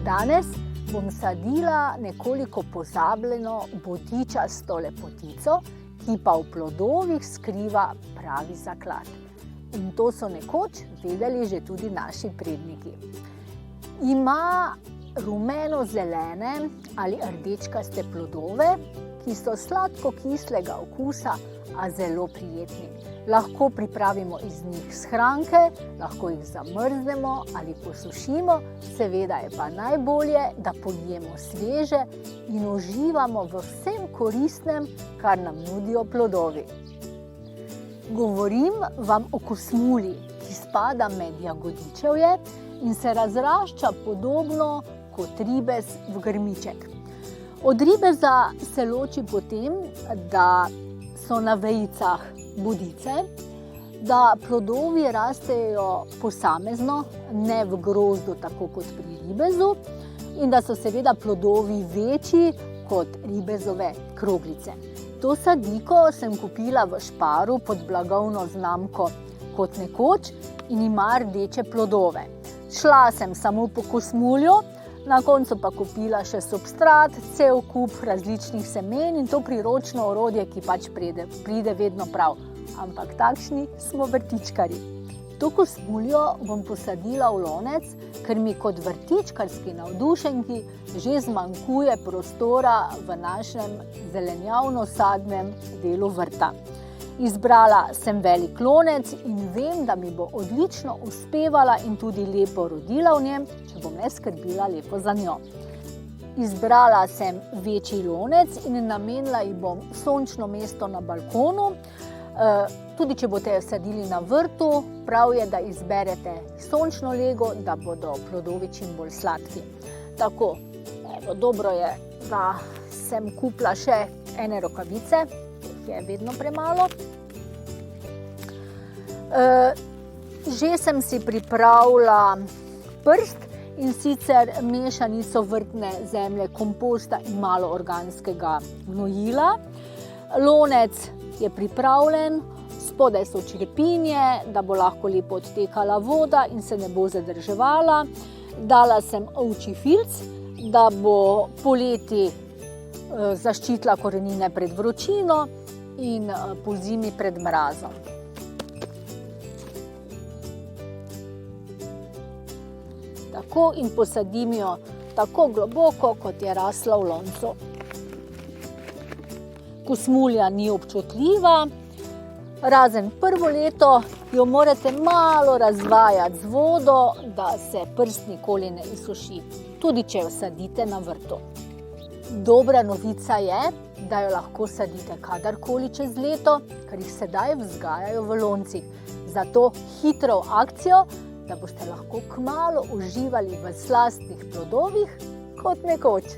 Danes bom sadila nekoliko pozabljeno bodičasto lepotico, ki pa v plodovih skriva pravi zaklad. In to so nekoč vedeli že tudi naši predniki. Ima rumeno-zelene ali rdečkaste plodove, ki so sladko-kislega okusa, a zelo prijetni. Lahko pripravimo iz njih shranke, lahko jih zamrznemo ali posušimo, seveda je pa najbolje, da pojemo sveže in uživamo v vsem koristnem, kar nam nudijo plodovi. Govorim vam o kosmulji, ki spada med jagodičevje in se razrašča podobno kot ribez v grmiček. Od ribeza se loči po tem, da so na vejicah bodice, da plodovi rastejo posamezno, ne v grozdu, tako kot pri ribezu, in da so seveda plodovi večji kot ribezove kroglice. To sadiko sem kupila v Sparu pod blagovno znamko Kot nekoč in ima rdeče plodove. Šla sem samo po kosmulju, na koncu pa kupila še substrat, cel kup različnih semen in to priročno orodje, ki pač pride vedno prav. Ampak takšni smo vrtičkarji. To kosmuljo bom posadila v lonec, ker mi kot vrtičkarski navdušenki že zmanjkuje prostora v našem zelenjavno-sadnem delu vrta. Izbrala sem velik lonec in vem, da mi bo odlično uspevala in tudi lepo rodila v njem, če bom le skrbila lepo za njo. Izbrala sem večji lonec in namenila ji bom sončno mesto na balkonu. Tudi če boste sadili na vrtu, prav je, da izberete sončno lego, da bodo plodovi čim bolj sladki. Tako, dobro je, da sem kupila še ene rokavice, je vedno premalo. Že sem si pripravila prst in sicer mešanico vrtne zemlje, komposta in malo organskega gnojila. Lonec je pripravljen, spodaj so črepinje, da bo lahko lepo odtekala voda in se ne bo zadrževala. Dala sem ovčji filc, da bo poleti zaščitila korenine pred vročino in pozimi pred mrazom. Tako in posadim jo tako globoko, kot je rasla v loncu. Kosmulja ni občutljiva, razen prvo leto jo morate malo razvajati z vodo, da se prst nikoli ne izsuši, tudi če jo sadite na vrtu. Dobra novica je, da jo lahko sadite kadarkoli čez leto, ker jih sedaj vzgajajo v loncih. Zato hitro v akcijo, da boste lahko kmalu uživali v slastnih plodovih kot nekoč.